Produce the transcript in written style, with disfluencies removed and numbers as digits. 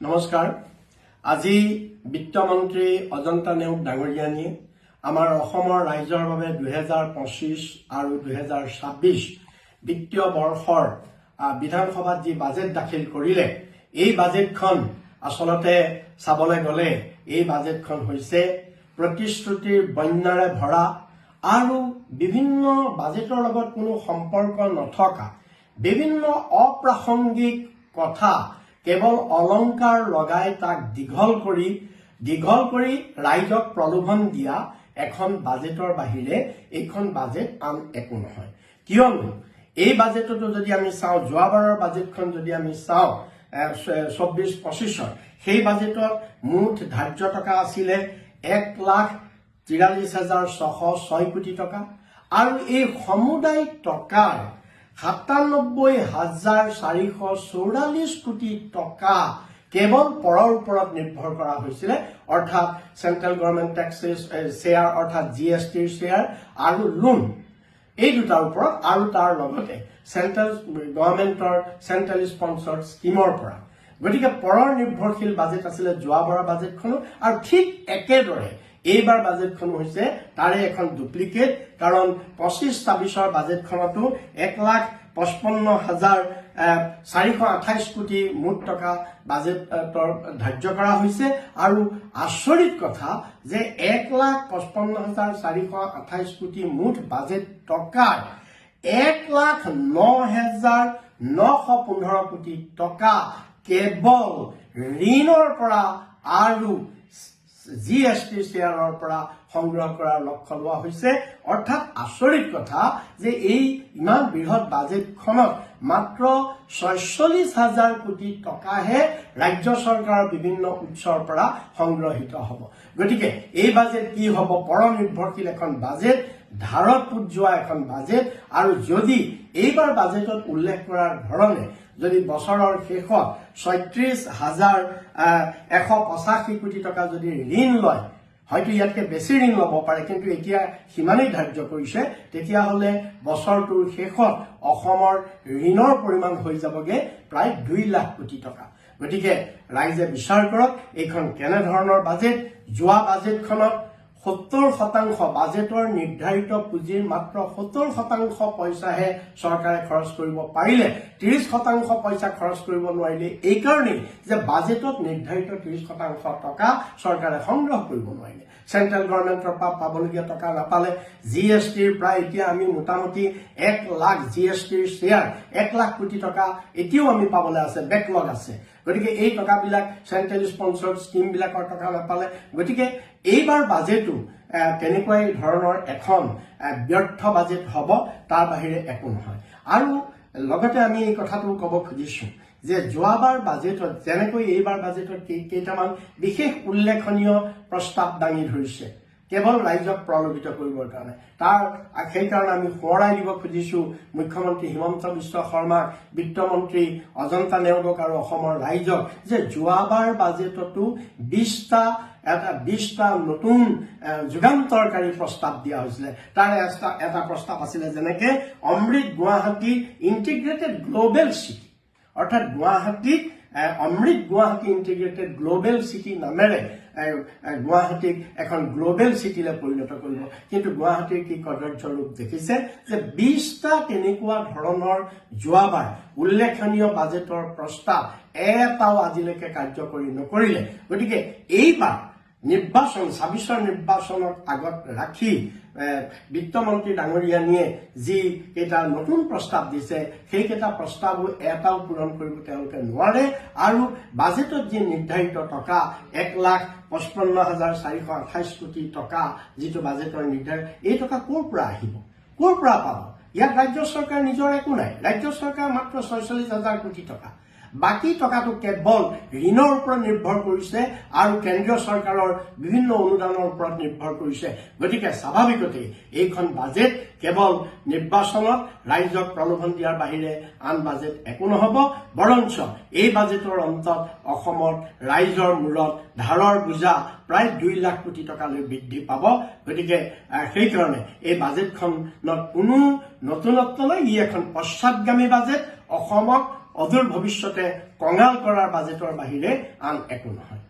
নমস্কাৰ। আজি বিত্তমন্ত্ৰী অজন্তা নেওগ ডাঙৰীয়ানীয়ে আমাৰ অসমৰ ৰাইজৰ বাবে 2025 আৰু 2026 বিত্তীয় বৰ্ষৰ বিধানসভাত যি বাজেট দাখিল কৰিলে, এই বাজেটখন আচলতে চাবলৈ গ'লে এই বাজেটখন হৈছে প্ৰতিশ্ৰুতিৰ বন্যাৰে ভৰা আৰু বিভিন্ন বাজেটৰ লগত কোনো সম্পৰ্ক নথকা বিভিন্ন অপ্ৰাসংগিক কথা কেৱল অলংকাৰ লগাই তাক দীঘল কৰি ৰাইজক প্ৰলোভন দিয়া এখন বাজেটৰ বাহিৰে এইখন বাজেট আন একো নহয়। কিয়নো এই বাজেটতো যদি আমি চাওঁ, যোৱাবাৰৰ বাজেটখন যদি আমি চাওঁ 24-25 সেই বাজেটত মুঠ ধাৰ্য টকা আছিলে 1,43,606 কোটি টকা আৰু এই সমুদায় টকাৰ 97,444 কোটি টকা কেৱল পৰৰ ওপৰত নিৰ্ভৰ কৰা হৈছিলে, অৰ্থাৎ চেন্ট্ৰেল গভৰ্ণমেণ্ট টেক্সেছ শ্বেয়াৰ অৰ্থাৎ GSTৰ শ্বেয়াৰ আৰু লোন, এই দুটাৰ ওপৰত আৰু তাৰ লগতে চেন্ট্ৰেল গভৰ্ণমেণ্টৰ চেন্ট্ৰেল স্পন্সৰ্ড স্কিমৰ পৰা। গতিকে পৰৰ নিৰ্ভৰশীল বাজেট আছিলে যোৱাবাৰৰ বাজেটখনো, আৰু ঠিক একেদৰে এইবাৰ বাজেটখন হৈছে তাৰে এখন ডুপ্লিকেট। কাৰণ 25-26 বাজেটখনতো 1,55,428 কোটি মুঠ টকা বাজেটৰ ধাৰ্য কৰা হৈছে, আৰু আচৰিত কথা যে 1,55,428 কোটি মুঠ বাজেট টকাৰ 1,09,915 কোটি টকা কেৱল ঋণৰ পৰা আৰু GST শ্বেয়াৰৰ পৰা সংগ্ৰহ কৰাৰ লক্ষ্য লোৱা হৈছে। অৰ্থাৎ আচৰিত কথা যে এই ইমান বৃহৎ বাজেটখনত মাত্ৰ 46,000 কোটি টকাহে ৰাজ্য চৰকাৰৰ বিভিন্ন উৎসৰ পৰা সংগ্ৰহিত হ'ব। গতিকে এই বাজেট কি হ'ব? পৰ নিৰ্ভৰশীল এখন বাজেট, ধাৰত পুত যোৱা এখন বাজেট। আৰু যদি এইবাৰ বাজেটত উল্লেখ কৰাৰ ধৰণে যদি বছৰৰ শেষত 36,185 কোটি টকা যদি ঋণ লয়, হয়তো ইয়াতকে বেছি ঋণ ল'ব পাৰে, কিন্তু এতিয়া সিমানেই ধাৰ্য কৰিছে, তেতিয়াহ'লে বছৰটোৰ শেষত অসমৰ ঋণৰ পৰিমাণ হৈ যাবগে প্ৰায় 2 লাখ কোটি টকা। গতিকে ৰাইজে বিচাৰ কৰক এইখন কেনেধৰণৰ বাজেট। যোৱা বাজেটখনত 70% বাজেটৰ নিৰ্ধাৰিত পুঁজিৰ মাত্ৰ 70% পইচাহে চৰকাৰে খৰচ কৰিব পাৰিলে, 30% পইচা খৰচ কৰিব নোৱাৰিলে এইকাৰণেই যে বাজেটত নিৰ্ধাৰিত 30% টকা চৰকাৰে সংগ্ৰহ কৰিব নোৱাৰিলে। চেন্ট্ৰেল গভৰ্ণমেণ্টৰ পৰা পাবলগীয়া টকা নাপালে। GSTৰ প্ৰায় এতিয়া আমি মোটামুটি 1 লাখ GSTৰ শ্বেয়াৰ 1 লাখ কোটি টকা এতিয়াও আমি পাবলৈ আছে, বেকলগ আছে। গতিকে এই টকাবিলাক চেন্ট্ৰেল স্পন্সৰ্ড স্কিমবিলাকৰ টকা নাপালে। গতিকে এইবাৰ বাজেটো তেনেকুৱাই ধৰণৰ এখন ব্যৰ্থ বাজেট হ'ব, তাৰ বাহিৰে একো নহয়। আৰু লগতে আমি এই কথাটো ক'ব খুজিছো যে যোৱাবাৰ বাজেটত যেনেকৈ এইবাৰ বাজেটত কেইটামান বিশেষ উল্লেখনীয় প্ৰস্তাৱ দাঙি ধৰিছে কেৱল ৰাইজক প্ৰলোভিত কৰিবৰ কাৰণে, সেইকাৰণে আমি সোঁৱৰাই দিব খুজিছো মুখ্যমন্ত্ৰী হিমন্ত বিশ্ব শৰ্মাক, বিত্তমন্ত্ৰী অজন্তা নেওগক আৰু অসমৰ ৰাইজক যে যোৱাবাৰ বাজেটতো 20টা নতুন যুগান্তৰকাৰী প্ৰস্তাৱ দিয়া হৈছিলে। তাৰে এটা প্ৰস্তাৱ আছিলে যেনেকে অমৃত গুৱাহাটী ইণ্টিগ্ৰেটেড গ্ল'বেল চিটি, অৰ্থাৎ গুৱাহাটীক অমৃত গুৱাহাটী ইণ্টিগ্ৰেটেড গ্ল'বেল চিটি নামেৰে গুৱাহাটীক এখন গ্ল'বেল চিটিলৈ পৰিণত কৰিব। কিন্তু গুৱাহাটীৰ কি কদৰ্য ৰূপ দেখিছে যে 20টা তেনেকুৱা ধৰণৰ যোৱাবাৰ উল্লেখনীয় বাজেটৰ প্ৰস্তাৱ এটাও আজিলৈকে কাৰ্যকৰী নকৰিলে। গতিকে এইবাৰ 26 নিৰ্বাচনক আগত ৰাখি বিত্তমন্ত্ৰী ডাঙৰীয়ানীয়ে যি কেইটা নতুন প্ৰস্তাৱ দিছে, সেইকেইটা প্ৰস্তাৱো এটাও পূৰণ কৰিব তেওঁলোকে নোৱাৰে। আৰু বাজেটত যি নিৰ্ধাৰিত টকা 1,55,428 কোটি টকা যিটো বাজেটৰ নিৰ্ধাৰণ, এই টকা ক'ৰ পৰা আহিব, ক'ৰ পৰা পাব? ইয়াত ৰাজ্য চৰকাৰ নিজৰ একো নাই। ৰাজ্য চৰকাৰ মাত্ৰ 46,000 কোটি টকা, বাকী টকাটো কেৱল ঋণৰ ওপৰত নিৰ্ভৰ কৰিছে আৰু কেন্দ্ৰীয় চৰকাৰৰ বিভিন্ন অনুদানৰ ওপৰত নিৰ্ভৰ কৰিছে। গতিকে স্বাভাৱিকতেই এইখন বাজেট কেৱল নিৰ্বাচনত ৰাইজক প্ৰলোভন দিয়াৰ বাহিৰে আন বাজেট একো নহ'ব। বৰঞ্চ এই বাজেটৰ অন্তত অসমত ৰাইজৰ মূৰত ধাৰৰ বোজা প্ৰায় 2 লাখ কোটি টকালৈ বৃদ্ধি পাব। গতিকে সেইকাৰণে এই বাজেটখনত কোনো নতুনত্ব নাই, ই এখন পশ্চাদগামী বাজেট। অসমক অদূৰ ভৱিষ্যতে কঙাল কৰাৰ বাজেটৰ বাহিৰে আন একো নহয়।